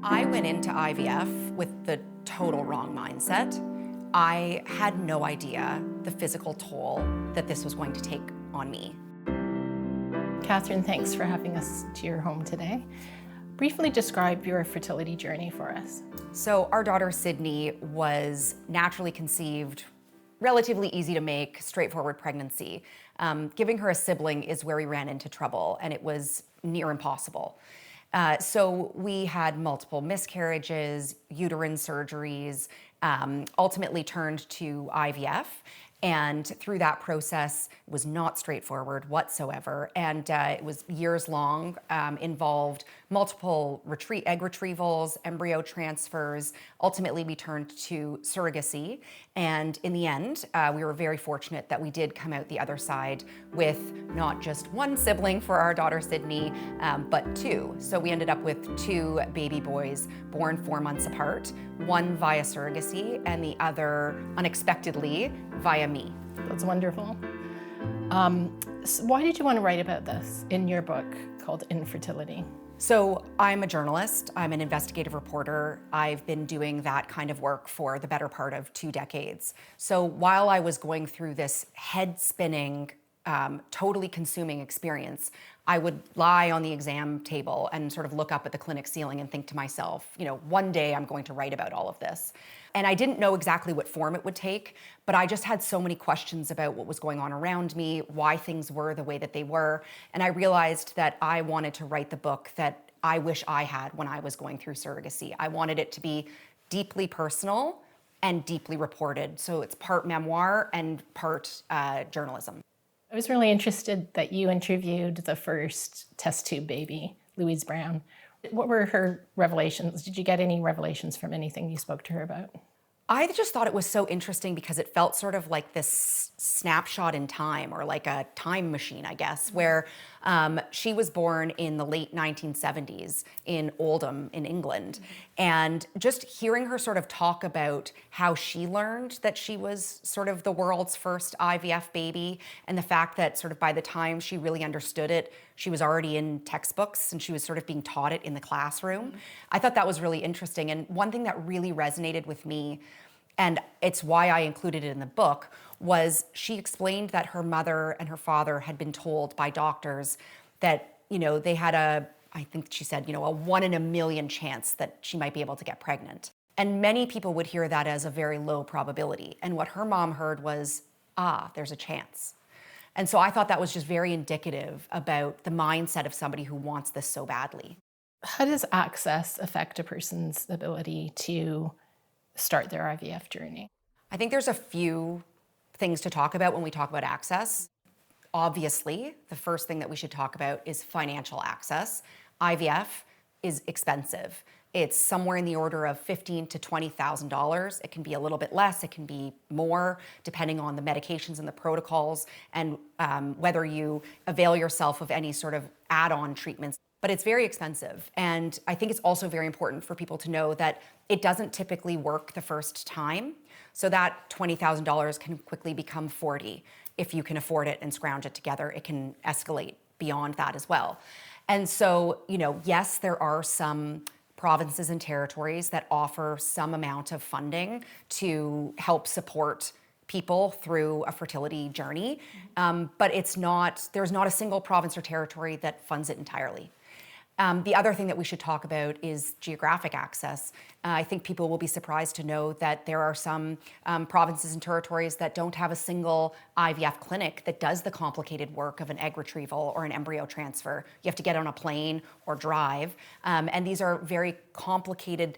I went into IVF with the total wrong mindset. I had no idea the physical toll that this was going to take on me. Catherine, thanks for having us to your home today. Briefly describe your fertility journey for us. So our daughter Sydney was naturally conceived, relatively easy to make, straightforward pregnancy. Giving her a sibling is where we ran into trouble, and it was near impossible. So we had multiple miscarriages, uterine surgeries, ultimately turned to IVF. And through that process, it was not straightforward whatsoever. And it was years long, involved multiple egg retrievals, embryo transfers. Ultimately, we turned to surrogacy. And in the end, we were very fortunate that we did come out the other side with not just one sibling for our daughter Sydney, but two. So we ended up with two baby boys born 4 months apart, one via surrogacy and the other unexpectedly via me. That's wonderful. So why did you want to write about this in your book called Infertility? So I'm a journalist, I'm an investigative reporter. I've been doing that kind of work for the better part of 2 decades. So while I was going through this head-spinning, totally consuming experience, I would lie on the exam table and sort of look up at the clinic ceiling and think to myself, one day I'm going to write about all of this. And I didn't know exactly what form it would take, but I just had so many questions about what was going on around me, why things were the way that they were. And I realized that I wanted to write the book that I wish I had when I was going through surrogacy. I wanted it to be deeply personal and deeply reported. So it's part memoir and part journalism. I was really interested that you interviewed the first test tube baby, Louise Brown. What were her revelations? Did you get any revelations from anything you spoke to her about? I just thought it was so interesting because it felt sort of like this snapshot in time, or like a time machine, I guess, where she was born in the late 1970s in Oldham in England. And just hearing her sort of talk about how she learned that she was sort of the world's first IVF baby, and the fact that sort of by the time she really understood it, she was already in textbooks and she was sort of being taught it in the classroom. I thought that was really interesting. And one thing that really resonated with me, and it's why I included it in the book, was she explained that her mother and her father had been told by doctors that, they had I think she said, a 1 in a million chance that she might be able to get pregnant. And many people would hear that as a very low probability. And what her mom heard was, there's a chance. And so I thought that was just very indicative about the mindset of somebody who wants this so badly. How does access affect a person's ability to start their IVF journey? I think there's a few things to talk about when we talk about access. Obviously, the first thing that we should talk about is financial access. IVF is expensive. It's somewhere in the order of $15,000 to $20,000. It can be a little bit less, it can be more, depending on the medications and the protocols, and whether you avail yourself of any sort of add-on treatments. But it's very expensive. And I think it's also very important for people to know that it doesn't typically work the first time. So that $20,000 can quickly become $40,000. If you can afford it and scrounge it together, it can escalate beyond that as well. And so, yes, there are some provinces and territories that offer some amount of funding to help support people through a fertility journey, but there's not a single province or territory that funds it entirely. The other thing that we should talk about is geographic access. I think people will be surprised to know that there are some provinces and territories that don't have a single IVF clinic that does the complicated work of an egg retrieval or an embryo transfer. You have to get on a plane or drive. And these are very complicated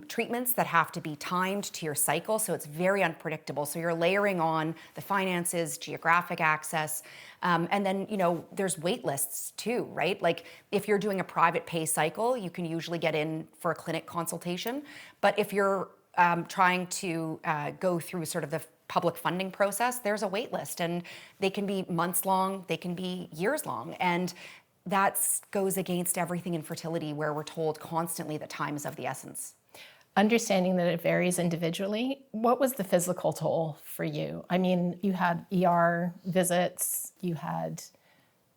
treatments that have to be timed to your cycle, so it's very unpredictable. So you're layering on the finances, geographic access, and then, there's wait lists too, right? Like if you're doing a private pay cycle, you can usually get in for a clinic consultation. But if you're trying to go through sort of the public funding process, there's a wait list, and they can be months long, they can be years long. And that goes against everything in fertility, where we're told constantly that time is of the essence. Understanding that it varies individually, what was the physical toll for you? I mean, you had ER visits, you had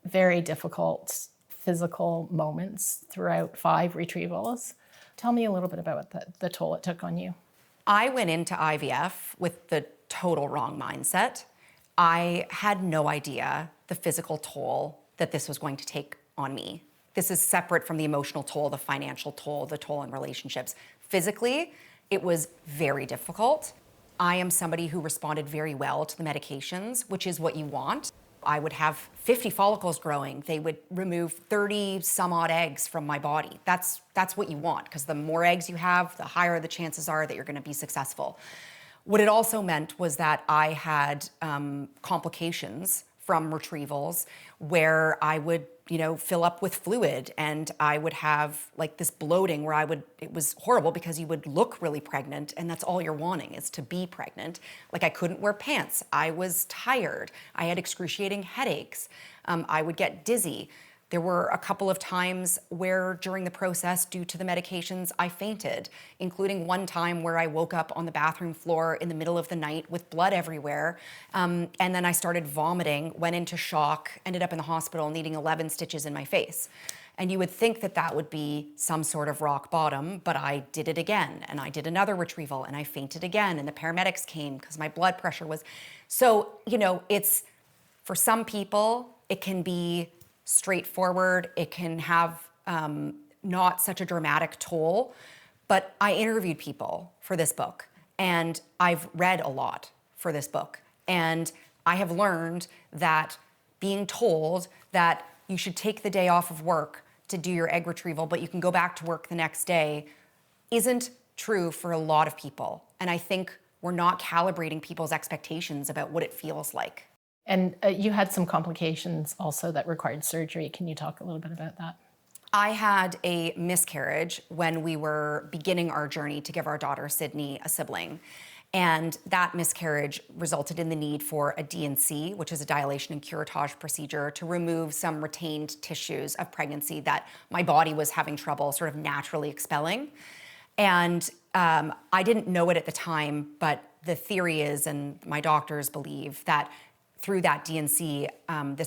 very difficult physical moments throughout 5 retrievals. Tell me a little bit about the toll it took on you. I went into IVF with the total wrong mindset. I had no idea the physical toll that this was going to take on me. This is separate from the emotional toll, the financial toll, the toll in relationships. Physically, it was very difficult. I am somebody who responded very well to the medications, which is what you want. I would have 50 follicles growing. They would remove 30 some odd eggs from my body. That's what you want, because the more eggs you have, the higher the chances are that you're going to be successful. What it also meant was that I had complications from retrievals where I would, fill up with fluid, and I would have like this bloating where it was horrible because you would look really pregnant, and that's all you're wanting is to be pregnant. Like, I couldn't wear pants. I was tired. I had excruciating headaches. I would get dizzy. There were a couple of times where during the process, due to the medications, I fainted, including one time where I woke up on the bathroom floor in the middle of the night with blood everywhere. And then I started vomiting, went into shock, ended up in the hospital needing 11 stitches in my face. And you would think that that would be some sort of rock bottom, but I did it again. And I did another retrieval and I fainted again. And the paramedics came because my blood pressure was. So, it's, for some people, it can be straightforward. It can have not such a dramatic toll, but I interviewed people for this book, and I've read a lot for this book, and I have learned that being told that you should take the day off of work to do your egg retrieval, but you can go back to work the next day, isn't true for a lot of people. And I think we're not calibrating people's expectations about what it feels like. And you had some complications also that required surgery. Can you talk a little bit about that? I had a miscarriage when we were beginning our journey to give our daughter Sydney a sibling. And that miscarriage resulted in the need for a D&C, which is a dilation and curettage procedure, to remove some retained tissues of pregnancy that my body was having trouble sort of naturally expelling. And I didn't know it at the time, but the theory is, and my doctors believe, that through that D&C,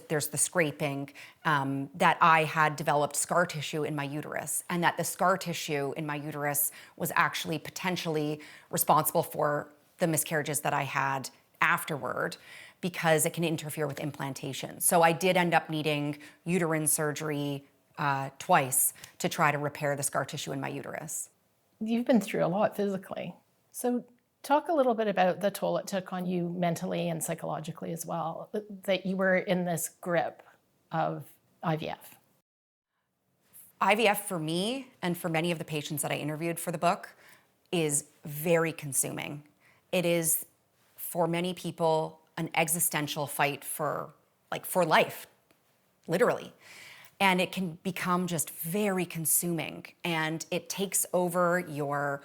there's the scraping, that I had developed scar tissue in my uterus, and that the scar tissue in my uterus was actually potentially responsible for the miscarriages that I had afterward, because it can interfere with implantation. So I did end up needing uterine surgery twice to try to repair the scar tissue in my uterus. You've been through a lot physically. So talk a little bit about the toll it took on you mentally and psychologically as well, that you were in this grip of IVF. IVF for me, and for many of the patients that I interviewed for the book, is very consuming. It is, for many people, an existential fight for life, literally. And it can become just very consuming, and it takes over your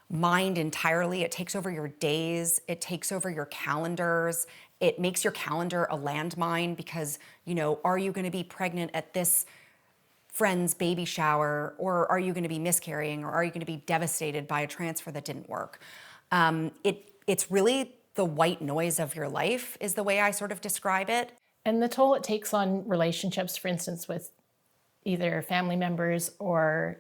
mind entirely. It takes over your days. It takes over your calendars. It makes your calendar a landmine because, are you going to be pregnant at this friend's baby shower, or are you going to be miscarrying, or are you going to be devastated by a transfer that didn't work? It's really the white noise of your life is the way I sort of describe it. And the toll it takes on relationships, for instance, with either family members or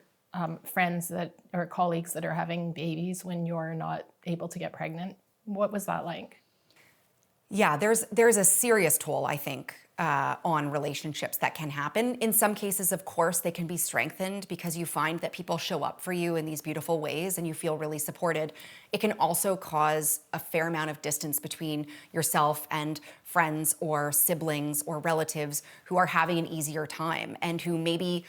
friends or colleagues that are having babies when you're not able to get pregnant. What was that like? Yeah, there's a serious toll, I think, on relationships that can happen. In some cases, of course, they can be strengthened because you find that people show up for you in these beautiful ways and you feel really supported. It can also cause a fair amount of distance between yourself and friends or siblings or relatives who are having an easier time and who maybe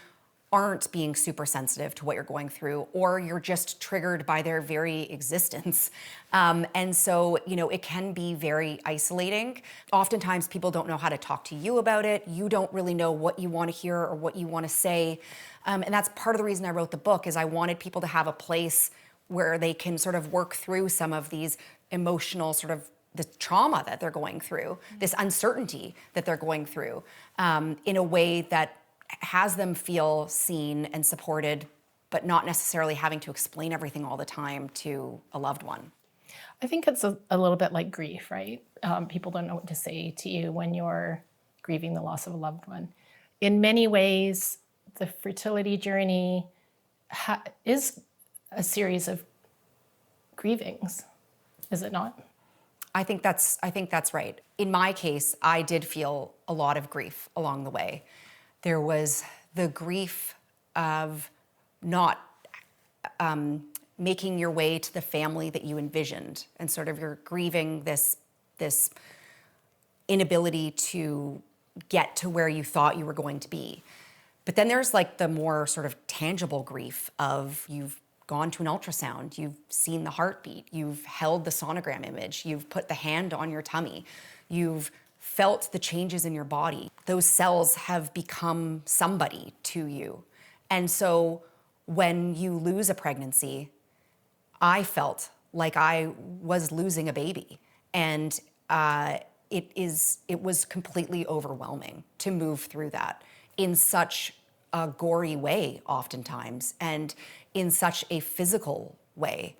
aren't being super sensitive to what you're going through, or you're just triggered by their very existence. And so, it can be very isolating. Oftentimes people don't know how to talk to you about it. You don't really know what you want to hear or what you want to say. And that's part of the reason I wrote the book, is I wanted people to have a place where they can sort of work through some of these emotional sort of the trauma that they're going through, this uncertainty that they're going through, in a way that has them feel seen and supported, but not necessarily having to explain everything all the time to a loved one. I think it's a little bit like grief, right? People don't know what to say to you when you're grieving the loss of a loved one. in many ways, the fertility journey is a series of grievings, is it not? I think that's right. In my case, I did feel a lot of grief along the way. There was the grief of not making your way to the family that you envisioned, and sort of you're grieving this inability to get to where you thought you were going to be. But then there's like the more sort of tangible grief of you've gone to an ultrasound, you've seen the heartbeat, you've held the sonogram image, you've put the hand on your tummy, you've felt the changes in your body. Those cells have become somebody to you. And so when you lose a pregnancy, I felt like I was losing a baby. And it was completely overwhelming to move through that in such a gory way oftentimes, and in such a physical way.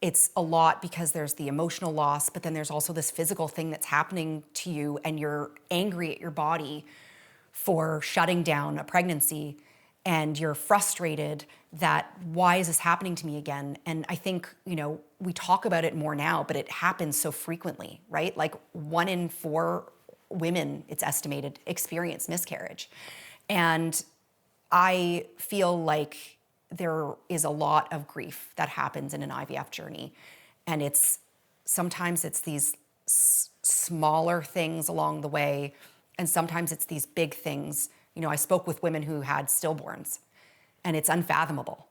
It's a lot because there's the emotional loss, but then there's also this physical thing that's happening to you, and you're angry at your body for shutting down a pregnancy, and you're frustrated that why is this happening to me again? And I think, we talk about it more now, but it happens so frequently, right? Like 1 in 4 women, it's estimated, experience miscarriage. And I feel like there is a lot of grief that happens in an IVF journey. And sometimes it's these smaller things along the way, and sometimes it's these big things. I spoke with women who had stillborns, and it's unfathomable.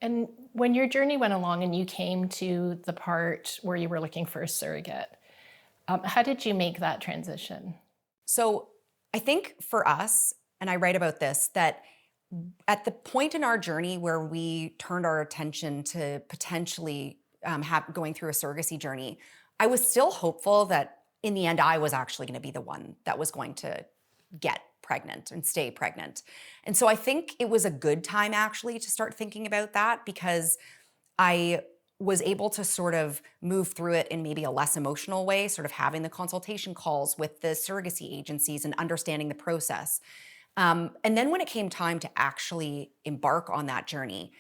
And when your journey went along and you came to the part where you were looking for a surrogate, how did you make that transition? So I think for us, and I write about this, that at the point in our journey where we turned our attention to potentially going through a surrogacy journey, I was still hopeful that in the end, I was actually going to be the one that was going to get pregnant and stay pregnant. And so I think it was a good time actually to start thinking about that, because I was able to sort of move through it in maybe a less emotional way, sort of having the consultation calls with the surrogacy agencies and understanding the process. And then when it came time to actually embark on that journey,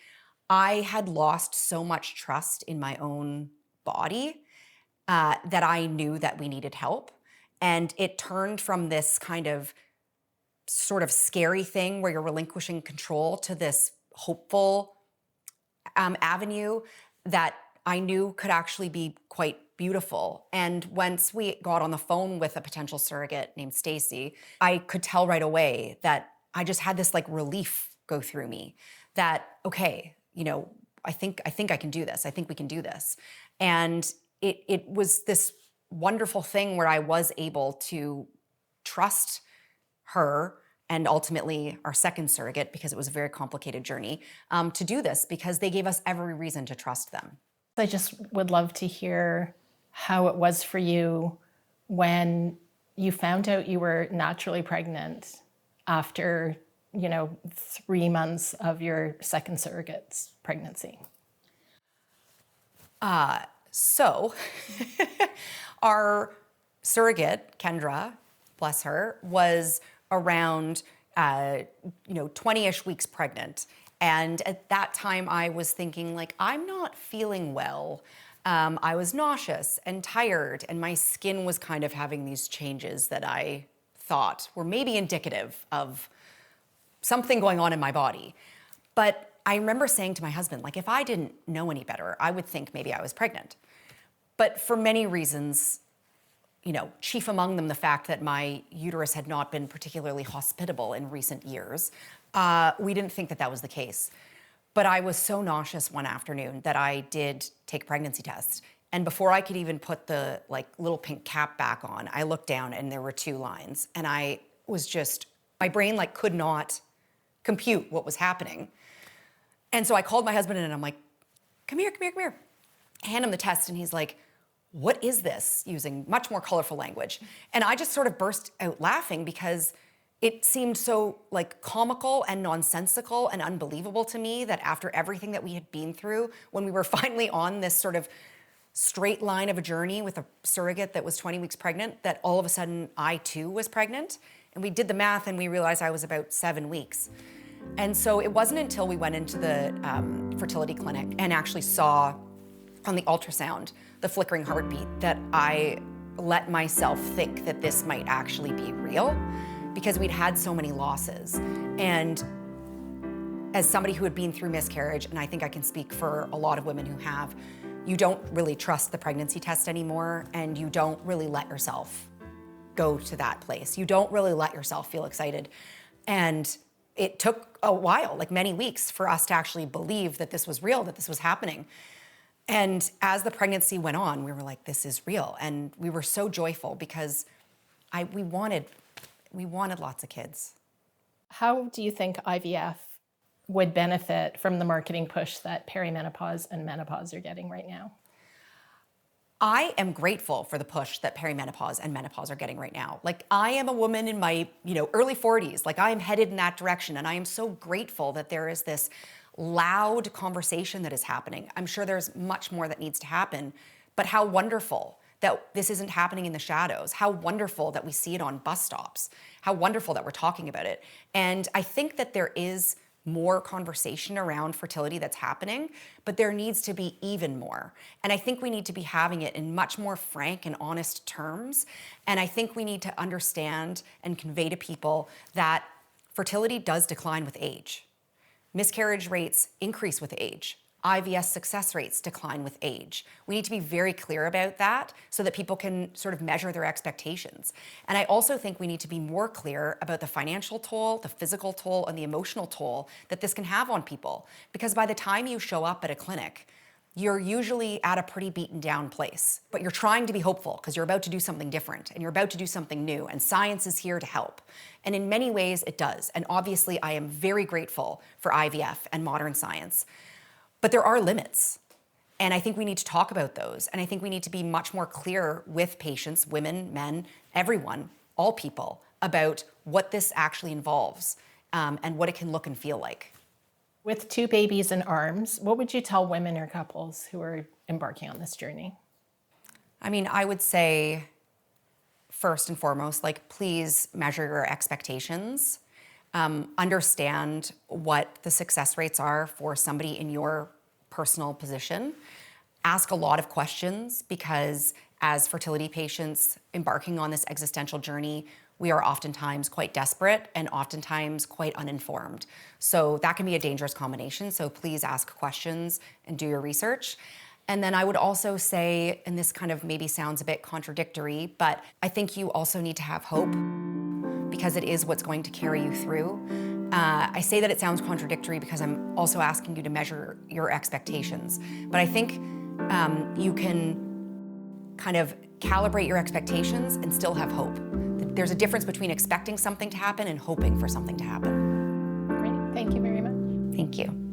I had lost so much trust in my own body that I knew that we needed help. And it turned from this kind of sort of scary thing where you're relinquishing control to this hopeful avenue that I knew could actually be quite beautiful. And once we got on the phone with a potential surrogate named Stacy, I could tell right away that I just had this like relief go through me that, okay, I think I can do this. I think we can do this. And it was this wonderful thing where I was able to trust her and ultimately our second surrogate, because it was a very complicated journey, to do this, because they gave us every reason to trust them. I just would love to hear how it was for you when you found out you were naturally pregnant after, 3 months of your second surrogate's pregnancy. So our surrogate, Kendra, bless her, was around 20-ish weeks pregnant. And at that time I was thinking like, I'm not feeling well. I was nauseous and tired, and my skin was kind of having these changes that I thought were maybe indicative of something going on in my body. But I remember saying to my husband, like, if I didn't know any better, I would think maybe I was pregnant. But for many reasons, chief among them the fact that my uterus had not been particularly hospitable in recent years, we didn't think that that was the case. But I was so nauseous one afternoon that I did take a pregnancy test. And before I could even put the little pink cap back on, I looked down and there were 2 lines. And I was just, my brain could not compute what was happening. And so I called my husband and I'm like, come here. I hand him the test and he's like, what is this? Using much more colorful language. And I just sort of burst out laughing because it seemed so comical and nonsensical and unbelievable to me that after everything that we had been through, when we were finally on this sort of straight line of a journey with a surrogate that was 20 weeks pregnant, that all of a sudden I too was pregnant. And we did the math and we realized I was about 7 weeks. And so it wasn't until we went into the fertility clinic and actually saw on the ultrasound the flickering heartbeat that I let myself think that this might actually be real, because we'd had so many losses. And as somebody who had been through miscarriage, and I think I can speak for a lot of women who have, you don't really trust the pregnancy test anymore, and you don't really let yourself go to that place. You don't really let yourself feel excited. And it took a while, like many weeks, for us to actually believe that this was real, that this was happening. And as the pregnancy went on, we were like, this is real. And we were so joyful because we wanted lots of kids. How do you think IVF would benefit from the marketing push that perimenopause and menopause are getting right now? I am grateful for the push that perimenopause and menopause are getting right now. Like, I am a woman in my, early 40s. Like, I am headed in that direction, and I am so grateful that there is this loud conversation that is happening. I'm sure there's much more that needs to happen, but how wonderful that this isn't happening in the shadows. How wonderful that we see it on bus stops. How wonderful that we're talking about it. And I think that there is more conversation around fertility that's happening, but there needs to be even more. And I think we need to be having it in much more frank and honest terms. And I think we need to understand and convey to people that fertility does decline with age. Miscarriage rates increase with age. IVF success rates decline with age. We need to be very clear about that so that people can sort of measure their expectations. And I also think we need to be more clear about the financial toll, the physical toll, and the emotional toll that this can have on people. Because by the time you show up at a clinic, you're usually at a pretty beaten down place, but you're trying to be hopeful because you're about to do something different and you're about to do something new, and science is here to help. And in many ways it does. And obviously I am very grateful for IVF and modern science, but there are limits. And I think we need to talk about those. And I think we need to be much more clear with patients, women, men, everyone, all people, about what this actually involves and what it can look and feel like. With 2 babies in arms, what would you tell women or couples who are embarking on this journey? I mean, I would say, first and foremost, please measure your expectations. Understand what the success rates are for somebody in your personal position. Ask a lot of questions, because as fertility patients embarking on this existential journey, we are oftentimes quite desperate and oftentimes quite uninformed. So that can be a dangerous combination. So please ask questions and do your research. And then I would also say, and this kind of maybe sounds a bit contradictory, but I think you also need to have hope, because it is what's going to carry you through. I say that it sounds contradictory because I'm also asking you to measure your expectations. But I think you can kind of calibrate your expectations and still have hope. There's a difference between expecting something to happen and hoping for something to happen. Great, thank you very much. Thank you.